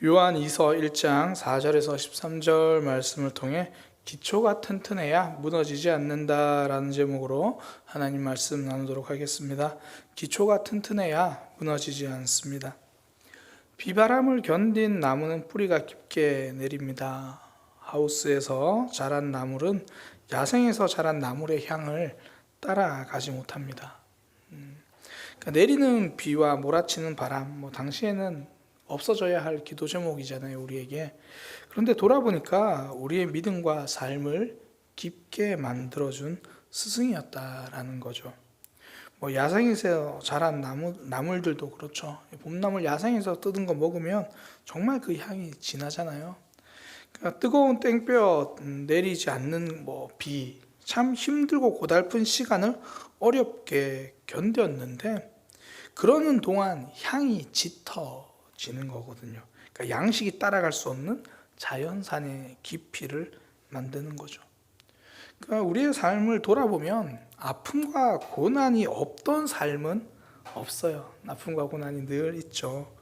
요한이서 1장 4절에서 13절 말씀을 통해 기초가 튼튼해야 무너지지 않는다라는 제목으로 하나님 말씀 나누도록 하겠습니다. 기초가 튼튼해야 무너지지 않습니다. 비바람을 견딘 나무는 뿌리가 깊게 내립니다. 하우스에서 자란 나물은 야생에서 자란 나물의 향을 따라가지 못합니다. 그러니까 내리는 비와 몰아치는 바람, 당시에는 없어져야 할 기도 제목이잖아요, 우리에게. 그런데 돌아보니까 우리의 믿음과 삶을 깊게 만들어준 스승이었다라는 거죠. 야생에서 자란 나물들도 그렇죠. 봄나물 야생에서 뜯은 거 먹으면 정말 그 향이 진하잖아요. 그러니까 뜨거운 땡볕 내리지 않는 비, 참 힘들고 고달픈 시간을 어렵게 견뎠는데 그러는 동안 향이 짙어지는 거거든요. 그러니까 양식이 따라갈 수 없는 자연산의 깊이를 만드는 거죠. 그러니까 우리의 삶을 돌아보면 아픔과 고난이 없던 삶은 없어요. 아픔과 고난이 늘 있죠.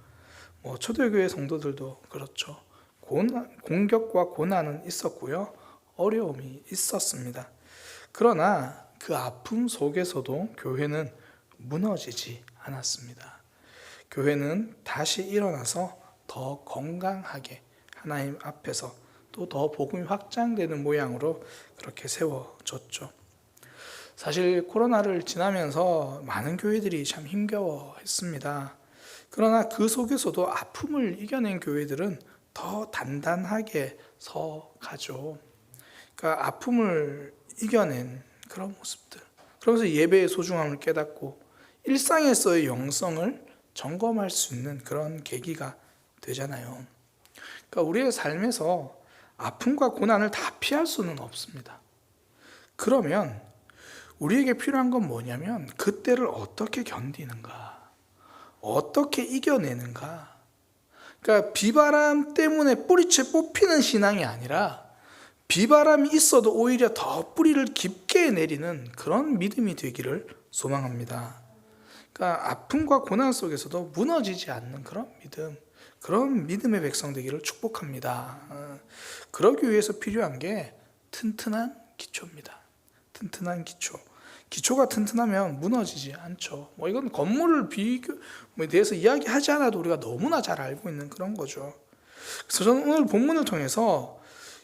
초대교회 성도들도 그렇죠. 공격과 고난은 있었고요. 어려움이 있었습니다. 그러나 그 아픔 속에서도 교회는 무너지지 않았습니다. 교회는 다시 일어나서 더 건강하게 하나님 앞에서 또 더 복음이 확장되는 모양으로 그렇게 세워졌죠. 사실 코로나를 지나면서 많은 교회들이 참 힘겨워했습니다. 그러나 그 속에서도 아픔을 이겨낸 교회들은 더 단단하게 서가죠. 그러니까 아픔을 이겨낸 그런 모습들, 그러면서 예배의 소중함을 깨닫고 일상에서의 영성을 점검할 수 있는 그런 계기가 되잖아요. 그러니까 우리의 삶에서 아픔과 고난을 다 피할 수는 없습니다. 그러면 우리에게 필요한 건 뭐냐면 그때를 어떻게 견디는가, 어떻게 이겨내는가. 그러니까 비바람 때문에 뿌리채 뽑히는 신앙이 아니라 비바람이 있어도 오히려 더 뿌리를 깊게 내리는 그런 믿음이 되기를 소망합니다. 그러니까 아픔과 고난 속에서도 무너지지 않는 그런 믿음, 그런 믿음의 백성 되기를 축복합니다. 그러기 위해서 필요한 게 튼튼한 기초입니다. 튼튼한 기초. 기초가 튼튼하면 무너지지 않죠. 이건 건물을 대해서 이야기하지 않아도 우리가 너무나 잘 알고 있는 그런 거죠. 그래서 저는 오늘 본문을 통해서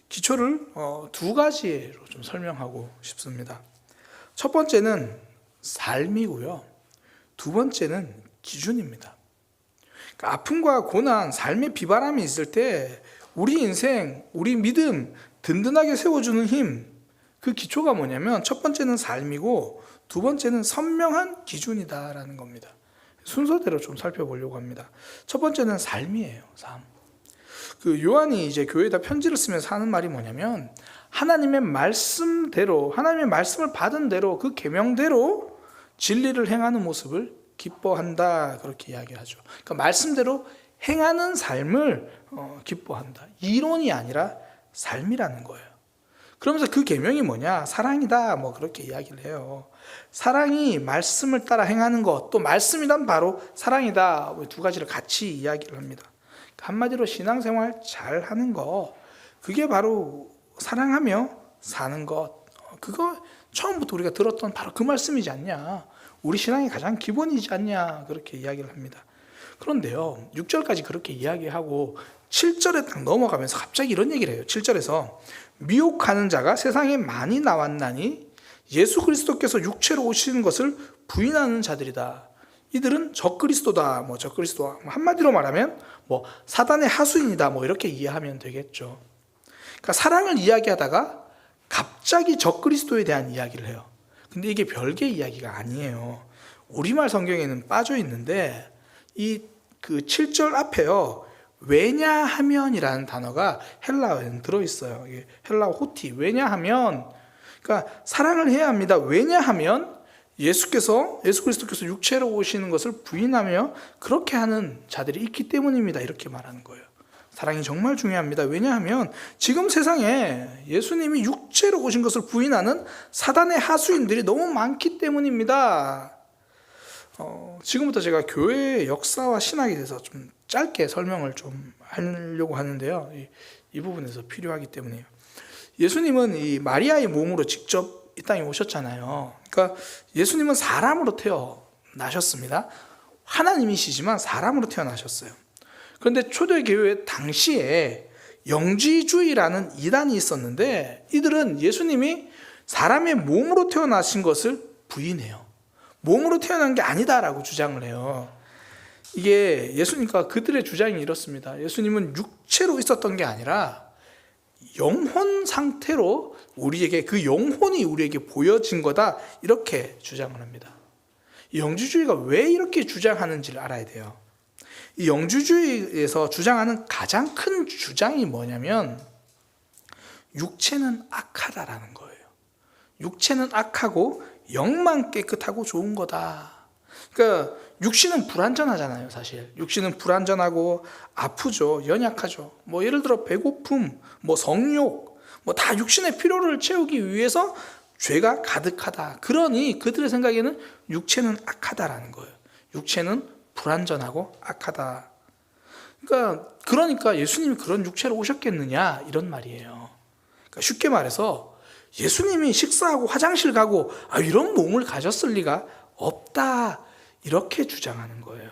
기초를 두 가지로 좀 설명하고 싶습니다. 첫 번째는 삶이고요. 두 번째는 기준입니다. 그러니까 아픔과 고난, 삶의 비바람이 있을 때 우리 인생, 우리 믿음 든든하게 세워주는 힘, 그 기초가 뭐냐면 첫 번째는 삶이고 두 번째는 선명한 기준이다라는 겁니다. 순서대로 좀 살펴보려고 합니다. 첫 번째는 삶이에요. 삶. 요한이 이제 교회에다 편지를 쓰면서 하는 말이 뭐냐면 하나님의 말씀대로, 하나님의 말씀을 받은 대로 그 계명대로 진리를 행하는 모습을 기뻐한다, 그렇게 이야기하죠. 그러니까 말씀대로 행하는 삶을 기뻐한다. 이론이 아니라 삶이라는 거예요. 그러면서 그 계명이 뭐냐? 사랑이다, 그렇게 이야기를 해요. 사랑이 말씀을 따라 행하는 것, 또 말씀이란 바로 사랑이다, 두 가지를 같이 이야기를 합니다. 한마디로 신앙생활 잘 하는 거, 그게 바로 사랑하며 사는 것. 그거 처음부터 우리가 들었던 바로 그 말씀이지 않냐? 우리 신앙의 가장 기본이지 않냐? 그렇게 이야기를 합니다. 그런데요, 6절까지 그렇게 이야기하고 7절에 딱 넘어가면서 갑자기 이런 얘기를 해요. 7절에서 미혹하는 자가 세상에 많이 나왔나니 예수 그리스도께서 육체로 오시는 것을 부인하는 자들이다. 이들은 적그리스도다, 적그리스도, 한마디로 말하면 사단의 하수인이다, 이렇게 이해하면 되겠죠. 그러니까 사랑을 이야기하다가 갑자기 적그리스도에 대한 이야기를 해요. 근데 이게 별개의 이야기가 아니에요. 우리말 성경에는 빠져 있는데 그 7절 앞에요, 왜냐하면이라는 단어가 헬라어에는 들어있어요. 이게 헬라어 호티, 왜냐하면, 그러니까 사랑을 해야 합니다. 왜냐하면 예수 그리스도께서 육체로 오시는 것을 부인하며 그렇게 하는 자들이 있기 때문입니다. 이렇게 말하는 거예요. 사랑이 정말 중요합니다. 왜냐하면 지금 세상에 예수님이 육체로 오신 것을 부인하는 사단의 하수인들이 너무 많기 때문입니다. 지금부터 제가 교회의 역사와 신학에 대해서 좀 짧게 설명을 좀 하려고 하는데요. 이 부분에서 필요하기 때문에요. 예수님은 이 마리아의 몸으로 직접 이 땅에 오셨잖아요. 그러니까 예수님은 사람으로 태어나셨습니다. 하나님이시지만 사람으로 태어나셨어요. 그런데 초대교회 당시에 영지주의라는 이단이 있었는데, 이들은 예수님이 사람의 몸으로 태어나신 것을 부인해요. 몸으로 태어난 게 아니다라고 주장을 해요. 이게 예수님과 그들의 주장이 이렇습니다. 예수님은 육체로 있었던 게 아니라 영혼 상태로 우리에게, 그 영혼이 우리에게 보여진 거다, 이렇게 주장을 합니다. 이 영주주의가 왜 이렇게 주장하는지를 알아야 돼요. 이 영주주의에서 주장하는 가장 큰 주장이 뭐냐면 육체는 악하다라는 거예요. 육체는 악하고 영만 깨끗하고 좋은 거다. 그러니까 육신은 불완전하잖아요. 사실 육신은 불완전하고 아프죠. 연약하죠. 뭐 예를 들어 배고픔, 뭐 성욕, 뭐 다 육신의 필요를 채우기 위해서 죄가 가득하다. 그러니 그들의 생각에는 육체는 악하다라는 거예요. 육체는 불완전하고 악하다. 그러니까 예수님이 그런 육체로 오셨겠느냐, 이런 말이에요. 그러니까 쉽게 말해서 예수님이 식사하고 화장실 가고 이런 몸을 가졌을 리가 없다, 이렇게 주장하는 거예요.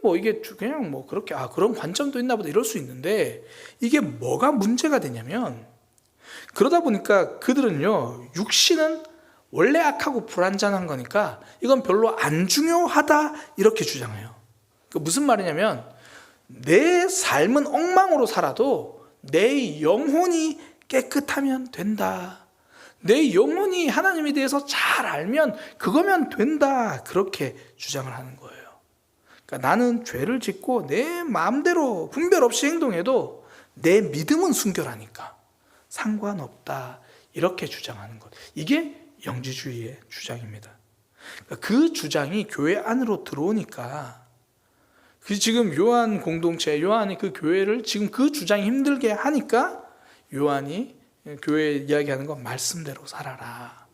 뭐 이게 그냥 뭐 그렇게 그런 관점도 있나 보다 이럴 수 있는데, 이게 뭐가 문제가 되냐면, 그러다 보니까 그들은요, 육신은 원래 악하고 불완전한 거니까 이건 별로 안 중요하다, 이렇게 주장해요. 무슨 말이냐면, 내 삶은 엉망으로 살아도 내 영혼이 깨끗하면 된다. 내 영혼이 하나님에 대해서 잘 알면 그거면 된다, 그렇게 주장을 하는 거예요. 그러니까 나는 죄를 짓고 내 마음대로 분별 없이 행동해도 내 믿음은 순결하니까 상관없다, 이렇게 주장하는 것. 이게 영지주의의 주장입니다. 그러니까 그 주장이 교회 안으로 들어오니까, 지금 요한 공동체, 요한이 그 교회를 지금 그 주장이 힘들게 하니까 요한이 교회에 이야기하는 건 말씀대로 살아라.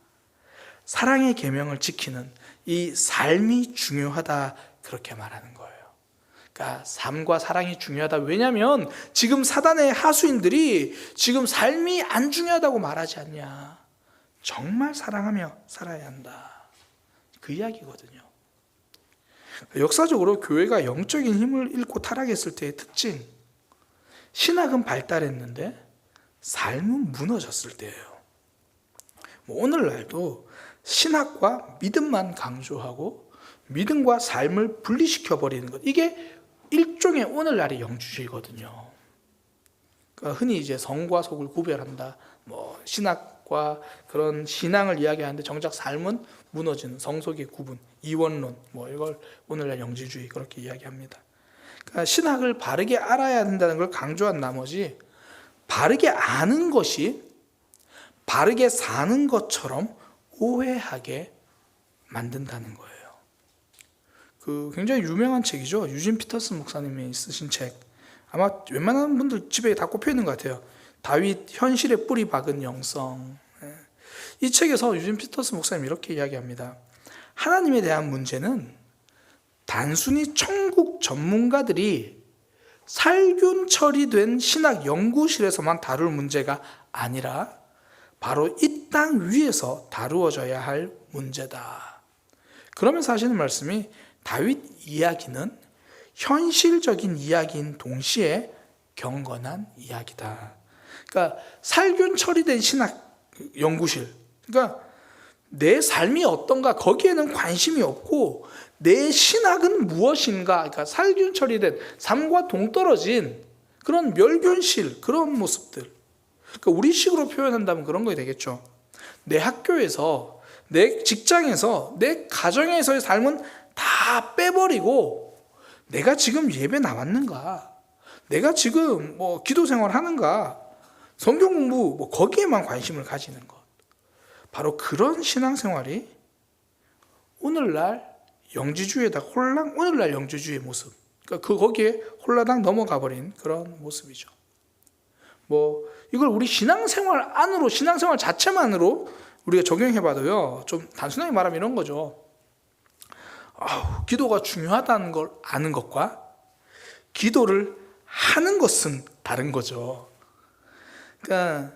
사랑의 계명을 지키는 이 삶이 중요하다, 그렇게 말하는 거예요. 그러니까 삶과 사랑이 중요하다. 왜냐하면 지금 사단의 하수인들이 지금 삶이 안 중요하다고 말하지 않냐. 정말 사랑하며 살아야 한다, 그 이야기거든요. 역사적으로 교회가 영적인 힘을 잃고 타락했을 때의 특징, 신학은 발달했는데 삶은 무너졌을 때예요. 오늘날도 신학과 믿음만 강조하고 믿음과 삶을 분리시켜버리는 것, 이게 일종의 오늘날의 영주주의거든요. 그러니까 흔히 이제 성과 속을 구별한다, 뭐 신학과 그런 신앙을 이야기하는데 정작 삶은 무너지는 성속의 구분, 이원론, 뭐 이걸 오늘날 영지주의, 그렇게 이야기합니다. 그러니까 신학을 바르게 알아야 된다는 걸 강조한 나머지 바르게 아는 것이 바르게 사는 것처럼 오해하게 만든다는 거예요. 굉장히 유명한 책이죠. 유진 피터슨 목사님이 쓰신 책. 아마 웬만한 분들 집에 다 꼽혀 있는 것 같아요. 다윗 현실에 뿌리 박은 영성. 이 책에서 유진 피터슨 목사님이 이렇게 이야기합니다. 하나님에 대한 문제는 단순히 천국 전문가들이 살균 처리된 신학 연구실에서만 다룰 문제가 아니라 바로 이 땅 위에서 다루어져야 할 문제다. 그러면서 하시는 말씀이, 다윗 이야기는 현실적인 이야기인 동시에 경건한 이야기다. 그러니까 살균 처리된 신학 연구실, 그러니까 내 삶이 어떤가 거기에는 관심이 없고 내 신학은 무엇인가, 그러니까 살균 처리된 삶과 동떨어진 그런 멸균실, 그런 모습들. 그러니까 우리식으로 표현한다면 그런 거 되겠죠. 내 학교에서, 내 직장에서, 내 가정에서의 삶은 다 빼버리고 내가 지금 예배 나왔는가, 내가 지금 뭐 기도 생활 하는가, 성경 공부 뭐 거기에만 관심을 가지는 것. 바로 그런 신앙생활이 오늘날 영지주의에다 오늘날 영지주의의 모습. 그러니까 거기에 홀라당 넘어가 버린 그런 모습이죠. 뭐 이걸 우리 신앙생활 안으로, 신앙생활 자체만으로 우리가 적용해봐도요, 좀 단순하게 말하면 이런 거죠. 기도가 중요하다는 걸 아는 것과 기도를 하는 것은 다른 거죠. 그러니까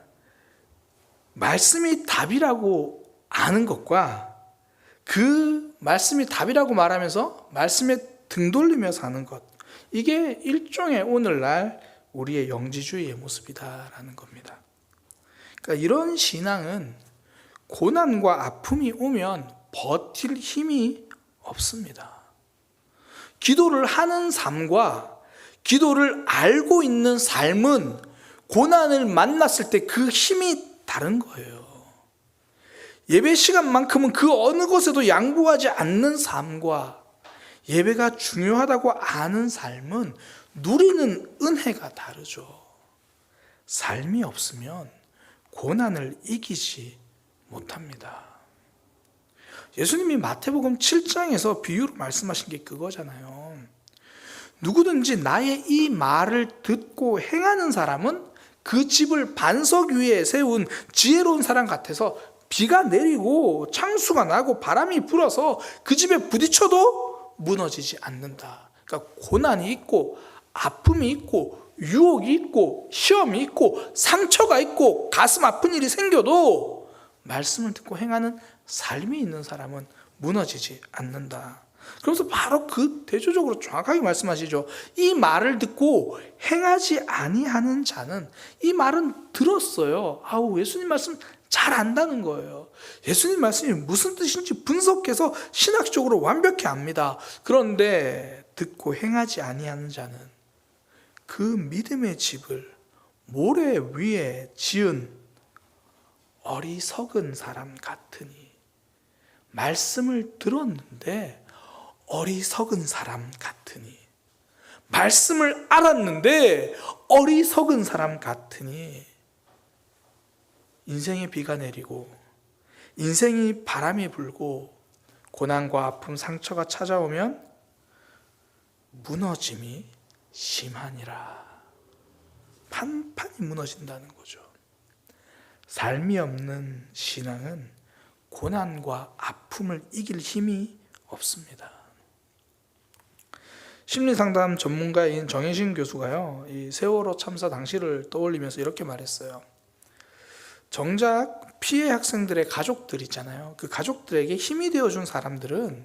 말씀이 답이라고 아는 것과 그 말씀이 답이라고 말하면서 말씀에 등 돌리며 사는 것, 이게 일종의 오늘날 우리의 영지주의의 모습이다라는 겁니다. 그러니까 이런 신앙은 고난과 아픔이 오면 버틸 힘이 없습니다. 기도를 하는 삶과 기도를 알고 있는 삶은 고난을 만났을 때 그 힘이 다른 거예요. 예배 시간만큼은 그 어느 것에도 양보하지 않는 삶과 예배가 중요하다고 아는 삶은 누리는 은혜가 다르죠. 삶이 없으면 고난을 이기지 못합니다. 예수님이 마태복음 7장에서 비유로 말씀하신 게 그거잖아요. 누구든지 나의 이 말을 듣고 행하는 사람은 그 집을 반석 위에 세운 지혜로운 사람 같아서 비가 내리고 창수가 나고 바람이 불어서 그 집에 부딪혀도 무너지지 않는다. 그러니까 고난이 있고 아픔이 있고 유혹이 있고 시험이 있고 상처가 있고 가슴 아픈 일이 생겨도 말씀을 듣고 행하는 삶이 있는 사람은 무너지지 않는다. 그러면서 바로 그 대조적으로 정확하게 말씀하시죠. 이 말을 듣고 행하지 아니하는 자는, 이 말은 들었어요. 아우, 예수님 말씀 잘 안다는 거예요. 예수님 말씀이 무슨 뜻인지 분석해서 신학적으로 완벽히 압니다. 그런데 듣고 행하지 아니하는 자는 그 믿음의 집을 모래 위에 지은 어리석은 사람 같으니, 말씀을 들었는데 어리석은 사람 같으니, 말씀을 알았는데 어리석은 사람 같으니, 인생에 비가 내리고 인생이 바람이 불고 고난과 아픔, 상처가 찾아오면 무너짐이 심하니라. 판판이 무너진다는 거죠. 삶이 없는 신앙은 고난과 아픔을 이길 힘이 없습니다. 심리상담 전문가인 정혜신 교수가요, 이 세월호 참사 당시를 떠올리면서 이렇게 말했어요. 정작 피해 학생들의 가족들 있잖아요. 그 가족들에게 힘이 되어준 사람들은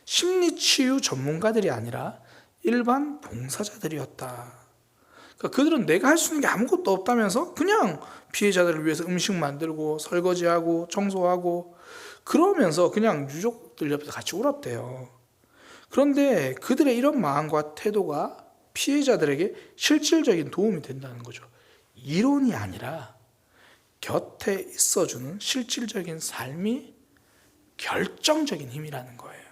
심리치유 전문가들이 아니라 일반 봉사자들이었다. 그러니까 그들은 내가 할 수 있는 게 아무것도 없다면서 그냥 피해자들을 위해서 음식 만들고 설거지하고 청소하고 그러면서 그냥 유족들 옆에서 같이 울었대요. 그런데 그들의 이런 마음과 태도가 피해자들에게 실질적인 도움이 된다는 거죠. 이론이 아니라 곁에 있어주는 실질적인 삶이 결정적인 힘이라는 거예요.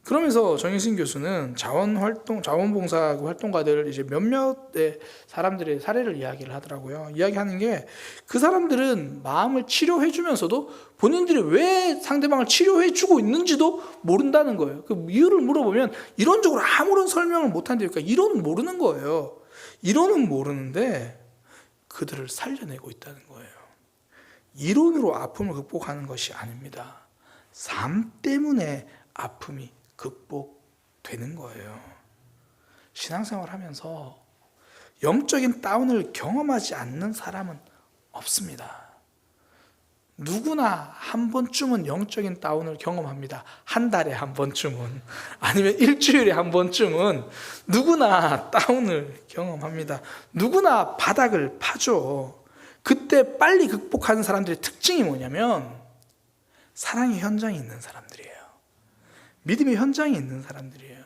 그러면서 정혜신 교수는 자원봉사 활동가들 이제 몇몇의 사람들의 사례를 이야기를 하더라고요. 이야기하는 게 그 사람들은 마음을 치료해주면서도 본인들이 왜 상대방을 치료해주고 있는지도 모른다는 거예요. 그 이유를 물어보면 이론적으로 아무런 설명을 못한다니까 이론은 모르는 거예요. 이론은 모르는데 그들을 살려내고 있다는 거예요. 이론으로 아픔을 극복하는 것이 아닙니다. 삶 때문에 아픔이 극복되는 거예요. 신앙생활 하면서 영적인 다운을 경험하지 않는 사람은 없습니다. 누구나 한 번쯤은 영적인 다운을 경험합니다. 한 달에 한 번쯤은, 아니면 일주일에 한 번쯤은 누구나 다운을 경험합니다. 누구나 바닥을 파죠. 그때 빨리 극복하는 사람들의 특징이 뭐냐면 사랑의 현장에 있는 사람들이에요. 믿음의 현장에 있는 사람들이에요.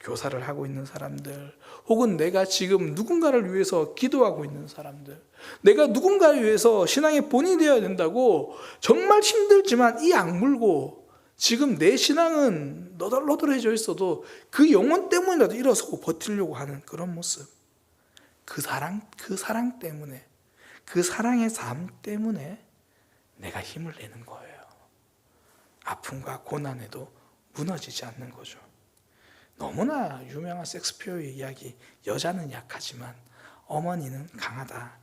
교사를 하고 있는 사람들, 혹은 내가 지금 누군가를 위해서 기도하고 있는 사람들, 내가 누군가를 위해서 신앙의 본이 되어야 된다고 정말 힘들지만 이 악물고 지금 내 신앙은 너덜너덜해져 있어도 그 영혼 때문이라도 일어서고 버티려고 하는 그런 모습, 그 사랑 때문에, 그 사랑의 삶 때문에 내가 힘을 내는 거예요. 아픔과 고난에도 무너지지 않는 거죠. 너무나 유명한 섹스피어의 이야기, 여자는 약하지만 어머니는 강하다.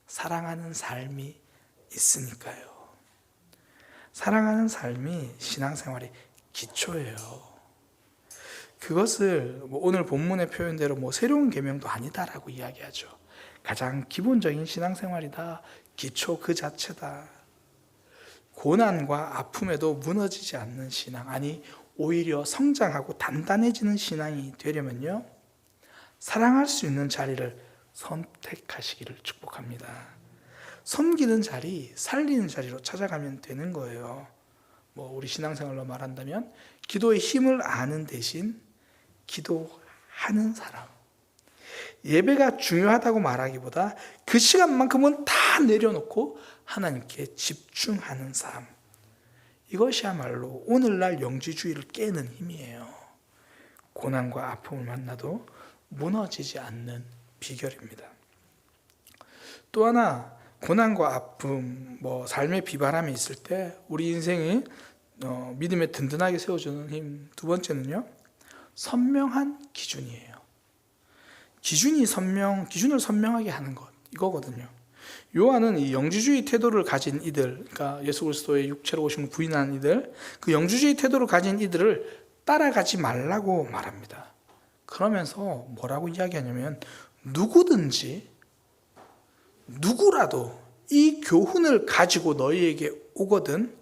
사랑하는 삶이 있으니까요. 사랑하는 삶이 신앙생활의 기초예요. 그것을 오늘 본문의 표현대로 새로운 계명도 아니다라고 이야기하죠. 가장 기본적인 신앙생활이다. 기초 그 자체다. 고난과 아픔에도 무너지지 않는 신앙, 아니 오히려 성장하고 단단해지는 신앙이 되려면요, 사랑할 수 있는 자리를 선택하시기를 축복합니다. 섬기는 자리, 살리는 자리로 찾아가면 되는 거예요. 우리 신앙생활로 말한다면 기도의 힘을 아는 대신 기도하는 사람. 예배가 중요하다고 말하기보다 그 시간만큼은 다 내려놓고 하나님께 집중하는 삶. 이것이야말로 오늘날 영지주의를 깨는 힘이에요. 고난과 아픔을 만나도 무너지지 않는 비결입니다. 또 하나, 고난과 아픔, 삶의 비바람이 있을 때 우리 인생이 믿음에 든든하게 세워주는 힘. 두 번째는요, 선명한 기준이에요. 기준을 선명하게 하는 것, 이거거든요. 요한은 이 영지주의 태도를 가진 이들, 그러니까 예수 그리스도의 육체로 오심을 부인하는 이들, 그 영지주의 태도를 가진 이들을 따라가지 말라고 말합니다. 그러면서 뭐라고 이야기하냐면, 누구라도 이 교훈을 가지고 너희에게 오거든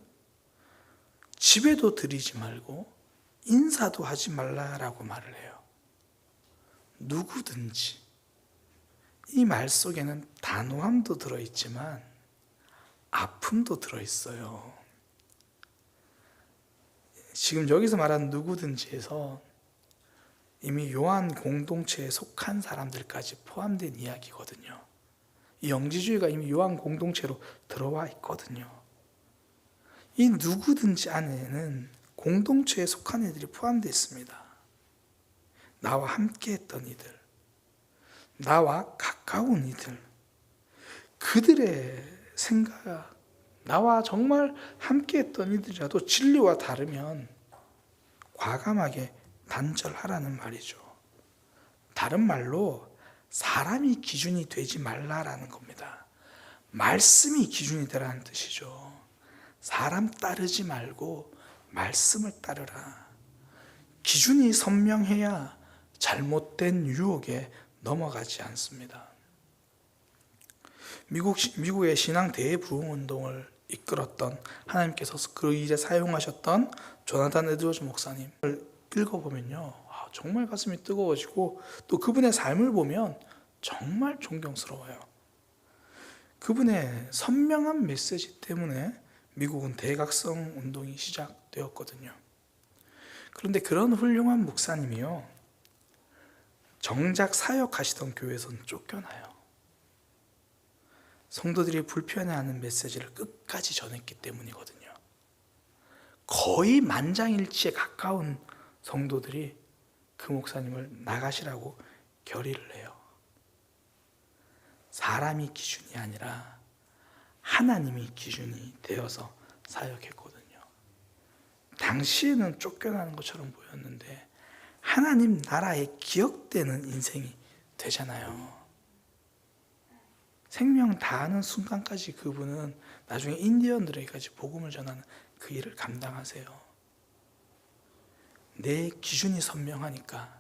집에도 들이지 말고 인사도 하지 말라라고 말을 해요. 누구든지. 이 말 속에는 단호함도 들어있지만 아픔도 들어있어요. 지금 여기서 말하는 누구든지에서 이미 요한 공동체에 속한 사람들까지 포함된 이야기거든요. 이 영지주의가 이미 요한 공동체로 들어와 있거든요. 이 누구든지 안에는 공동체에 속한 이들이 포함되어 있습니다. 나와 함께 했던 이들, 나와 가까운 이들, 그들의 생각, 나와 정말 함께 했던 이들이라도 진리와 다르면 과감하게 단절하라는 말이죠. 다른 말로 사람이 기준이 되지 말라라는 겁니다. 말씀이 기준이 되라는 뜻이죠. 사람 따르지 말고 말씀을 따르라. 기준이 선명해야 잘못된 유혹에 넘어가지 않습니다. 미국의 신앙 대부흥운동을 이끌었던, 하나님께서 그 일에 사용하셨던 조나단 에드워즈 목사님을 읽어보면요, 정말 가슴이 뜨거워지고 또 그분의 삶을 보면 정말 존경스러워요. 그분의 선명한 메시지 때문에 미국은 대각성 운동이 시작되었거든요. 그런데 그런 훌륭한 목사님이요, 정작 사역하시던 교회에서는 쫓겨나요. 성도들이 불편해하는 메시지를 끝까지 전했기 때문이거든요. 거의 만장일치에 가까운 성도들이 그 목사님을 나가시라고 결의를 해요. 사람이 기준이 아니라 하나님이 기준이 되어서 사역했거든요. 당시에는 쫓겨나는 것처럼 보였는데 하나님 나라에 기억되는 인생이 되잖아요. 생명 다하는 순간까지 그분은 나중에 인디언들에게까지 복음을 전하는 그 일을 감당하세요. 내 기준이 선명하니까,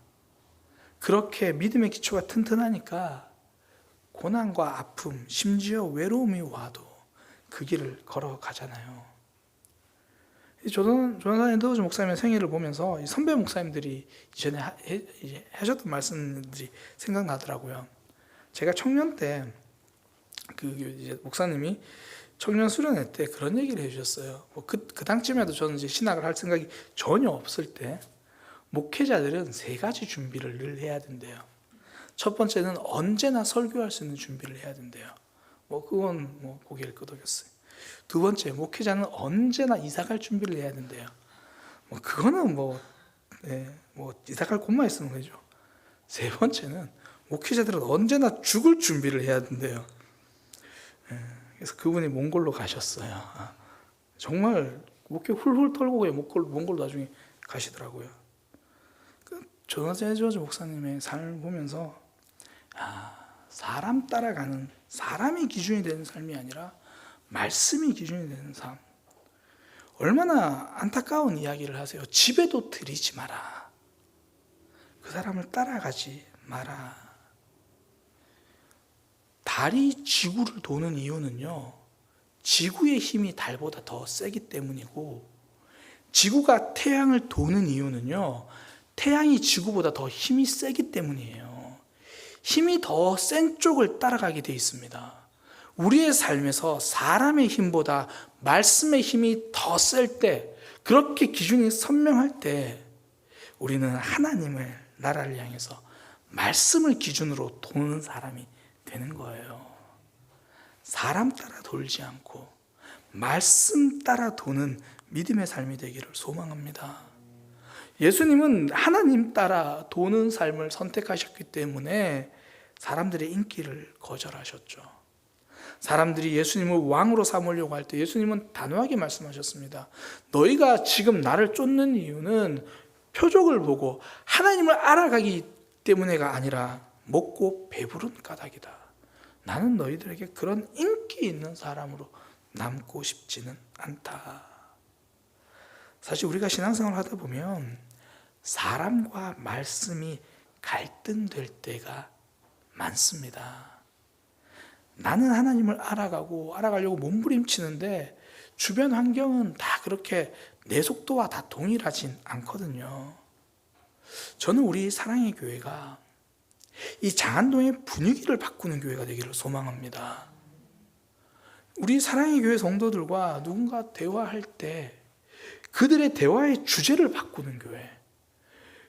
그렇게 믿음의 기초가 튼튼하니까 고난과 아픔, 심지어 외로움이 와도 그 길을 걸어가잖아요. 조나단 에드워즈 목사님의 생애를 보면서 이 선배 목사님들이 이전에 하셨던 말씀들이 생각나더라고요. 제가 청년 때 이제 목사님이 청년 수련회 때 그런 얘기를 해주셨어요. 그 당쯤에도 저는 이제 신학을 할 생각이 전혀 없을 때 목회자들은 3가지 준비를 늘 해야 된대요. 첫 번째는 언제나 설교할 수 있는 준비를 해야 된대요. 그건 고개를 끄덕였어요. 두 번째, 목회자는 언제나 이사갈 준비를 해야 된대요. 그거는 이사갈 곳만 있으면 되죠. 세 번째는 목회자들은 언제나 죽을 준비를 해야 된대요. 그래서 그분이 몽골로 가셨어요. 정말 목회 훌훌 털고 그냥 몽골로 나중에 가시더라고요. 조나단 에드워즈 목사님의 삶을 보면서 사람 따라가는, 사람이 기준이 되는 삶이 아니라 말씀이 기준이 되는 삶. 얼마나 안타까운 이야기를 하세요. 집에도 들이지 마라. 그 사람을 따라가지 마라. 달이 지구를 도는 이유는요, 지구의 힘이 달보다 더 세기 때문이고, 지구가 태양을 도는 이유는요, 태양이 지구보다 더 힘이 세기 때문이에요. 힘이 더 센 쪽을 따라가게 돼 있습니다. 우리의 삶에서 사람의 힘보다 말씀의 힘이 더 셀 때, 그렇게 기준이 선명할 때 우리는 하나님을, 나라를 향해서 말씀을 기준으로 도는 사람이 되는 거예요. 사람 따라 돌지 않고 말씀 따라 도는 믿음의 삶이 되기를 소망합니다. 예수님은 하나님 따라 도는 삶을 선택하셨기 때문에 사람들의 인기를 거절하셨죠. 사람들이 예수님을 왕으로 삼으려고 할 때 예수님은 단호하게 말씀하셨습니다. 너희가 지금 나를 쫓는 이유는 표적을 보고 하나님을 알아가기 때문에가 아니라 먹고 배부른 까닭이다. 나는 너희들에게 그런 인기 있는 사람으로 남고 싶지는 않다. 사실 우리가 신앙생활을 하다 보면 사람과 말씀이 갈등될 때가 많습니다. 나는 하나님을 알아가려고 몸부림치는데 주변 환경은 다 그렇게 내 속도와 다 동일하진 않거든요. 저는 우리 사랑의 교회가 이 장안동의 분위기를 바꾸는 교회가 되기를 소망합니다. 우리 사랑의 교회 성도들과 누군가 대화할 때 그들의 대화의 주제를 바꾸는 교회,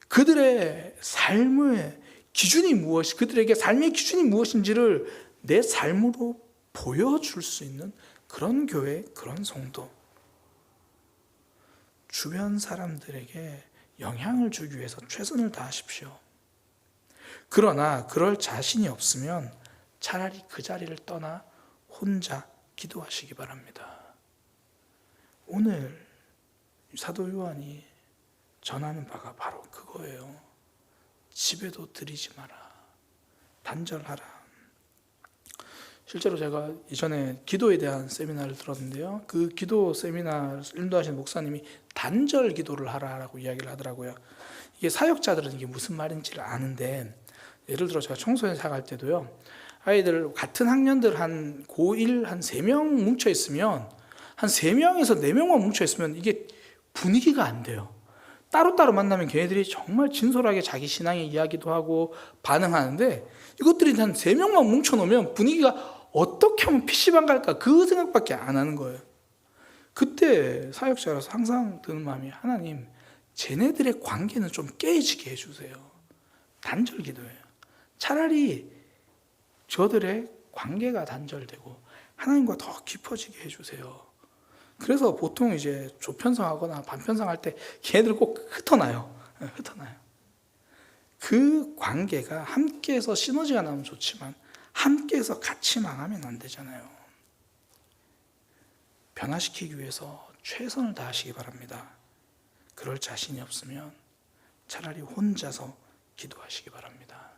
그들의 삶의 기준이 무엇이, 그들에게 삶의 기준이 무엇인지를 내 삶으로 보여줄 수 있는 그런 교회, 그런 성도. 주변 사람들에게 영향을 주기 위해서 최선을 다하십시오. 그러나 그럴 자신이 없으면 차라리 그 자리를 떠나 혼자 기도하시기 바랍니다. 오늘 사도 요한이 전하는 바가 바로 그거예요. 집에도 들이지 마라. 단절하라. 실제로 제가 이전에 기도에 대한 세미나를 들었는데요. 그 기도 세미나를 인도하신 목사님이 단절 기도를 하라라고 이야기를 하더라고요. 이게 사역자들은 이게 무슨 말인지를 아는데, 예를 들어 제가 청소년 사역할 때도요, 아이들 같은 학년들 한 고1 한 3명 뭉쳐 있으면, 한 3명에서 4명만 뭉쳐 있으면 이게 분위기가 안 돼요. 따로따로 만나면 걔네들이 정말 진솔하게 자기 신앙의 이야기도 하고 반응하는데, 이것들이 한 3명만 뭉쳐놓으면 분위기가 어떻게 하면 PC방 갈까 그 생각밖에 안 하는 거예요. 그때 사역자라서 항상 드는 마음이, 하나님 쟤네들의 관계는 좀 깨지게 해주세요. 단절 기도예요. 차라리 저들의 관계가 단절되고 하나님과 더 깊어지게 해주세요. 그래서 보통 이제 조편성하거나 반편성할 때 걔네들 꼭 흩어나요. 흩어나요. 그 관계가 함께해서 시너지가 나면 좋지만 함께해서 같이 망하면 안 되잖아요. 변화시키기 위해서 최선을 다하시기 바랍니다. 그럴 자신이 없으면 차라리 혼자서 기도하시기 바랍니다.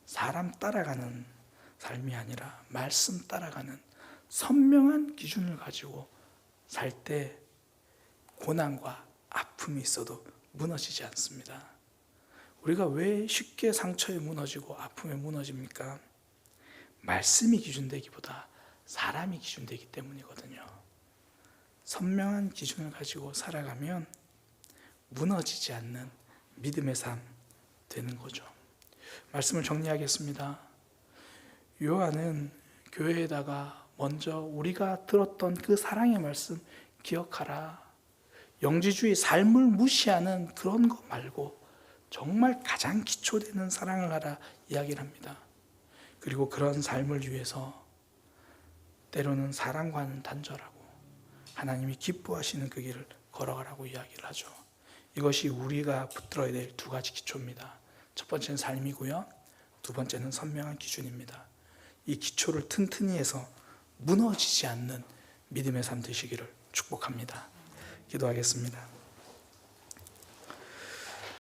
사람 따라가는 삶이 아니라 말씀 따라가는 선명한 기준을 가지고 살 때 고난과 아픔이 있어도 무너지지 않습니다. 우리가 왜 쉽게 상처에 무너지고 아픔에 무너집니까? 말씀이 기준되기보다 사람이 기준되기 때문이거든요. 선명한 기준을 가지고 살아가면 무너지지 않는 믿음의 삶 되는 거죠. 말씀을 정리하겠습니다. 요한은 교회에다가 먼저 우리가 들었던 그 사랑의 말씀 기억하라. 영지주의 삶을 무시하는 그런 거 말고 정말 가장 기초되는 사랑을 하라 이야기를 합니다. 그리고 그런 삶을 위해서 때로는 사랑과는 단절하고 하나님이 기뻐하시는 그 길을 걸어가라고 이야기를 하죠. 이것이 우리가 붙들어야 될 두 가지 기초입니다. 첫 번째는 삶이고요, 두 번째는 선명한 기준입니다. 이 기초를 튼튼히 해서 무너지지 않는 믿음의 삶 되시기를 축복합니다. 기도하겠습니다.